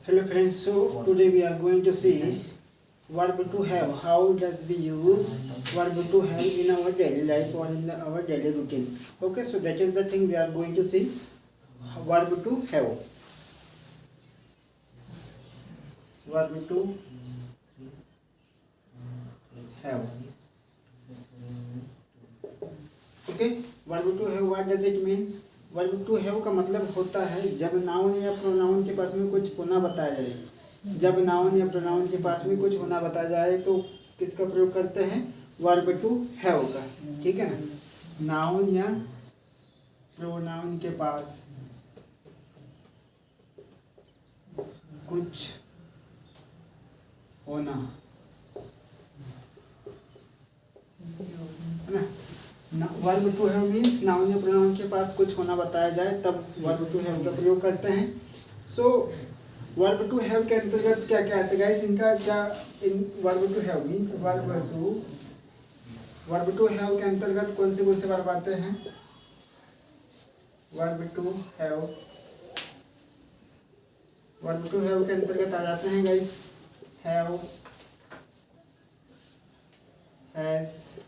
Hello friends, so today we are going to see verb to have. How does we use verb to have in our daily life or in our daily routine. Okay, so that is the thing we are going to see. Verb to have. Verb to have. Okay, verb to have, what does it mean? Verb to have का मतलब होता है जब noun या pronoun के पास में कुछ होना बताया जाए। जब नाउन या प्रोनाउन के पास में कुछ होना बताया जाए तो किसका प्रयोग करते हैं? वर्ब टू हैव का। ठीक है ना, नाउन या प्रोनाउन के पास कुछ होना है ना। Verb to have means noun या प्रोनाउन के पास कुछ होना बताया जाए तब वर्ब टू हैव का प्रयोग करते हैं। सो वर्ब टू हैव के अंतर्गत क्या क्या आते गाइस, इनका क्या इन verb to have means verb to have के अंतर्गत कौन से वर्ब आते हैं? वर्ब टू हैव के अंतर्गत आ जाते हैं गाइस हैव, हैज,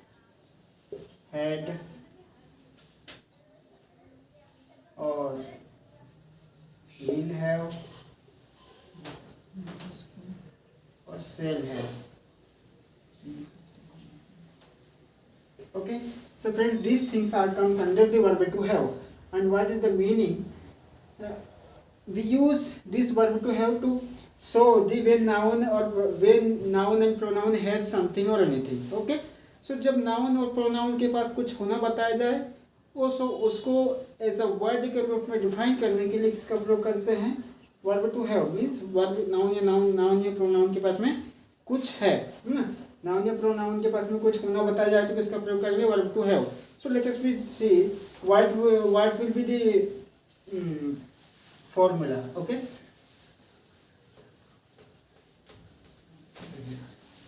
हैड और विल हैव और shall have. Okay, so friends, these things are comes under the verb to have. And what is the meaning? We use this verb to have to show the when noun and pronoun has something or anything. Okay, so जब noun और pronoun के पास कुछ होना बताया जाए उसको as a word के रूप में डिफाइन करने के लिए किसका प्रयोग करते हैं? Verb to have means verb noun या प्रोनाउन के पास में कुछ है ना, नाउन या प्रोनाउन के पास में कुछ होना बताया जाए तो किसका प्रयोग करेंगे? Verb to have. So let us see what will be the formula. Okay,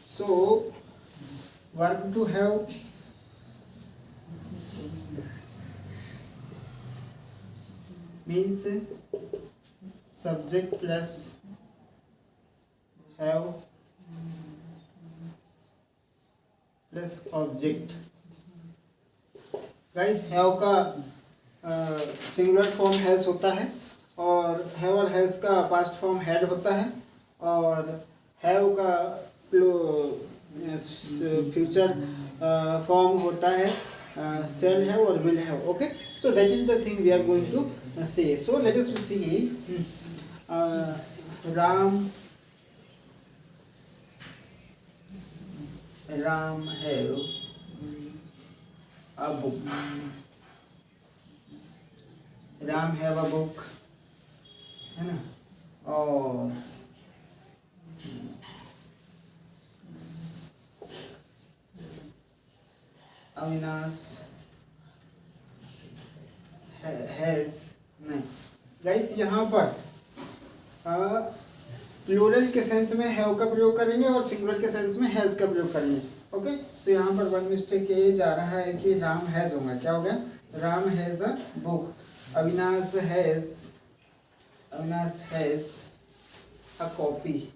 so verb to have means subject plus have plus object। Guys have का सिंगुलर फॉर्म हैज होता है और हैव और हैज का पास्ट फॉर्म हैड होता है और have का फ्यूचर फॉर्म होता है सेल है और विल है। Okay, so that is the thing we are going to say. So let us see Ram have a book. Ram have a book है ना, और अविनाश हैज नहीं। गाइस यहाँ पर प्लूरल के सेंस में हैव का प्रयोग करेंगे और सिंगुलर के सेंस में हैज का प्रयोग करेंगे। ओके, तो यहाँ पर वन मिस्टेक ये जा रहा है कि राम हैज होगा। क्या हो गया? Ram has a book. Avinash has a copy.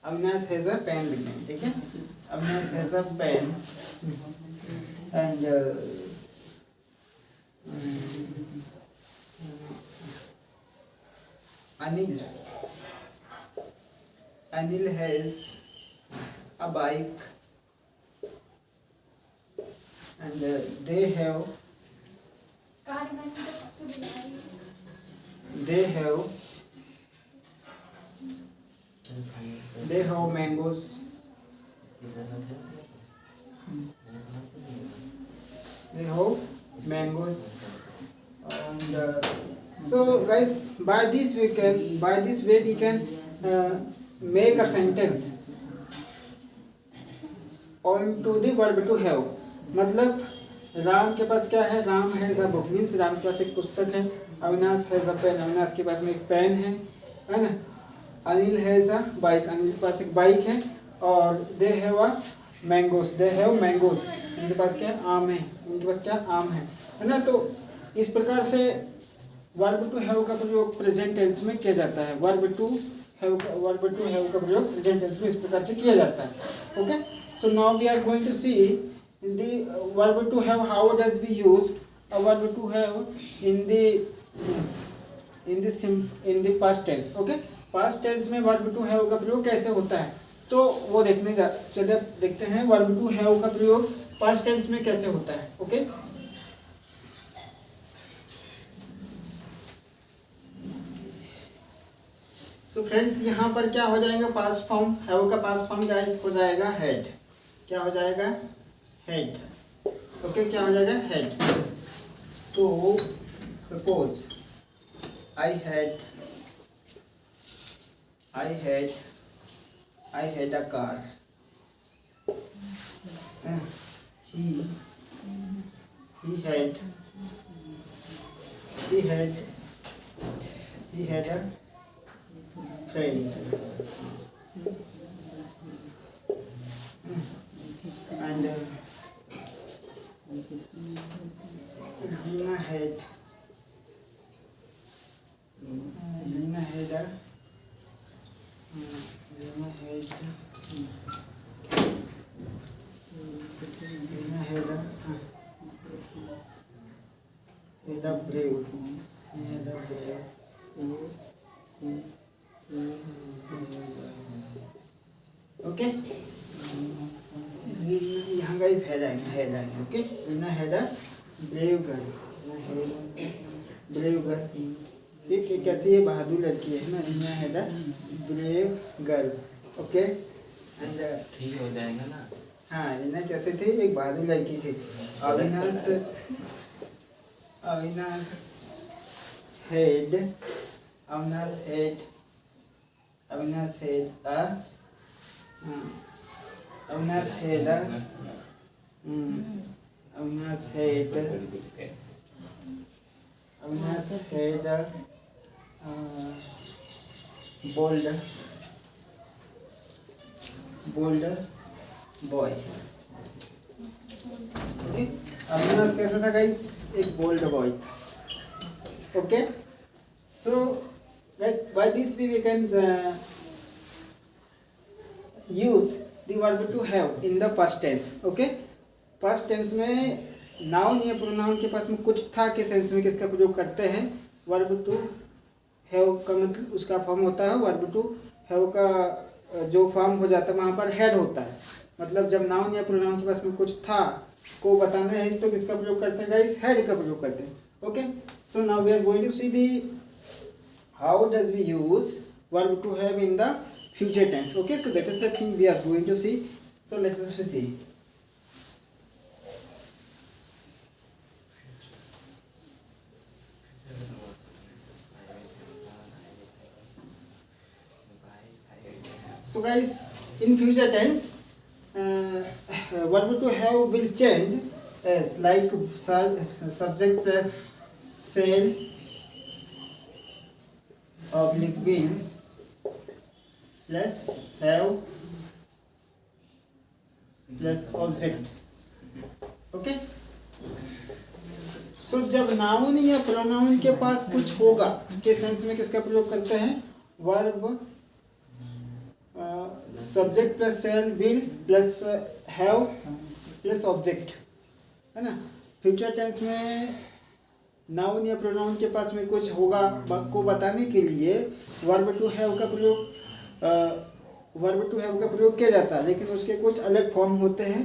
Avinash has a pen लिखेंगे। ठीक है, Avinash has a pen and Anil has a bike and they have mangoes। They have mangoes and so guys by this way we can make a sentence on to the verb to have। मतलब राम के पास क्या है? Ram has a book means Ram के पास एक पुस्तक है। Avinash has a pen, Avinash के पास में एक पेन है ना। Anil has a bike, Anil के पास एक बाइक है। और they have a mangoes, they have mangoes, उनके पास क्या है? आम है। उनके पास क्या? आम है ना। तो इस प्रकार से वर्ब टू हैव का प्रयोग प्रेजेंट टेंस में किया जाता है। वर्ब टू हैव का प्रयोग प्रेजेंट टेंस में इस प्रकार से किया जाता है। Okay, so now we are going to see the verb to have, how does we use a verb to have in the past tense। Okay, past tense में वर्ब टू हैव का प्रयोग कैसे होता है, तो वो चलिए देखते हैं वर्ब टू हैव का प्रयोग पास्ट टेंस में कैसे होता है। ओके, सो फ्रेंड्स, यहाँ पर क्या हो जाएगा, पास्ट फॉर्म हैव का पास्ट फॉर्म गाइस हो जाएगा हैड। क्या हो जाएगा, हैड। ओके, क्या हो जाएगा, हैड। तो suppose I had a car। He had a friend। And Lina had a brave। Okay, यहाँ गाइस हेड आएंगे। Okay, Leena had a brave girl. ये कैसी है, बहादुर लड़की है ना, Leena had a brave girl. Okay, and ठीक हो जाएगा ना। हाँ, लीना कैसे थी, एक बहादुर लड़की थी। Avinash had bold boy। Okay, Avinash कैसा था गाइस, एक बोल्ड बॉय था। Okay, so guys by this we can use the verb to have in the past tense। Okay, past tense में नाउन या प्रोनाउन के पास में कुछ था के सेंस में किसका प्रयोग करते हैं, वर्ब टू हैव का मतलब उसका फॉर्म होता है। वर्ब टू हैव का जो फॉर्म हो जाता है वहाँ पर हैड होता है। मतलब जब नाउन या प्रोनाउन के पास में कुछ था को बताना है तो किसका प्रयोग करते हैं गाइस, हैड का प्रयोग करते हैं। Okay, so now we are going to see the how does we use verb to have in the future tense. Okay, so that is the thing we are going to see. So let us see. So guys, in future tense, verb to have will change as like subject plus shall oblique will plus have plus object। Okay, so जब noun या pronoun के पास कुछ होगा के sense में किसका प्रयोग करते हैं, verb subject plus shall will plus have plus object, है ना। फ्यूचर टेंस में नाउन या प्रोनाउन के पास में कुछ होगा को बताने के लिए वर्ब टू हैव का प्रयोग किया जाता है, लेकिन उसके कुछ अलग फॉर्म होते हैं।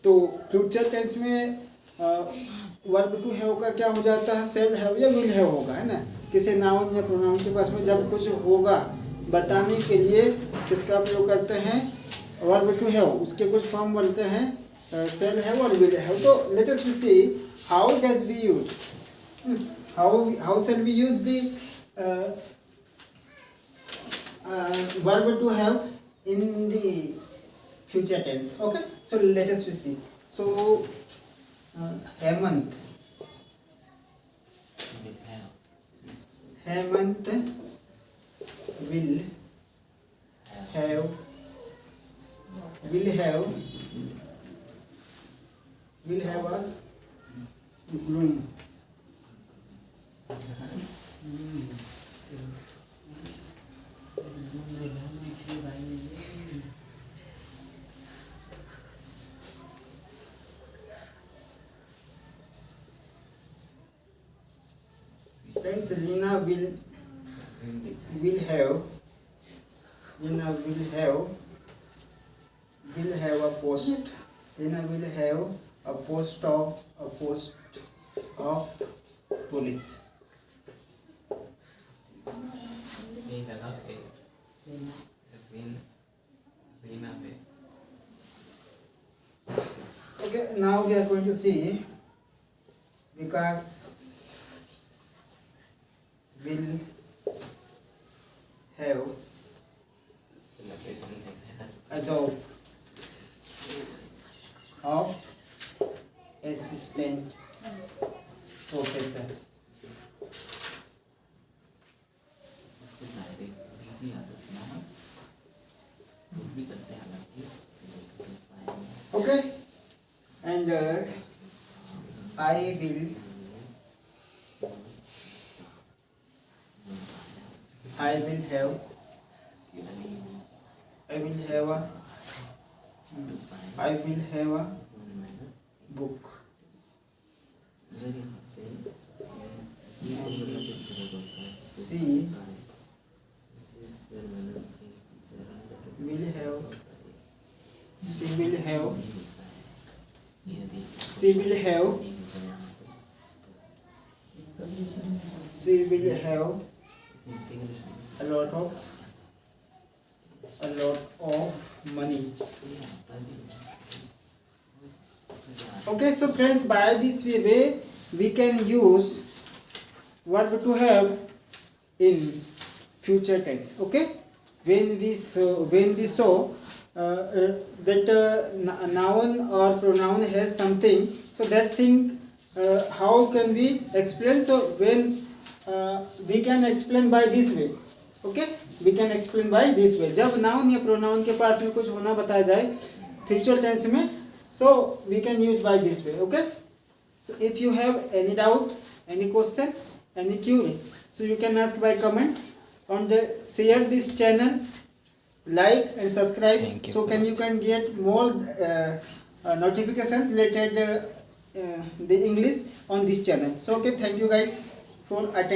तो फ्यूचर टेंस में वर्ब टू हैव का क्या हो जाता है, सेल हैव या विल हैव होगा, है ना। किसी नाउन या प्रोनाउन के पास में जब कुछ होगा बताने के लिए किसका प्रयोग करते हैं, वर्ब टू हैव। उसके कुछ फॉर्म बोलते हैं सेल हैव और विल हैव। तो let us see how does we use, how shall we use the verb to have in the future tense। Okay, so let us see। So Hemant will have a groom। Friends, Lina will have a post. Lina will have a post of police. Okay, now we are going to see because will have a job of assistant professor. Okay, and I will have a book. She will have a lot of money. Okay, so friends, by this way we can use verb to have in future tense. Okay, when we saw that noun or pronoun has something, so that thing how can we explain? So when we can explain by this way. Okay, we can explain by this way. जब noun या pronoun के पास में कुछ होना बताया जाए future tense में, so we can use by this way. Okay, so if you have any doubt, any question, any query, so you can ask by comment, and share this channel, like and subscribe. So you can get more notifications related the English on this channel. So okay, thank you guys for attending.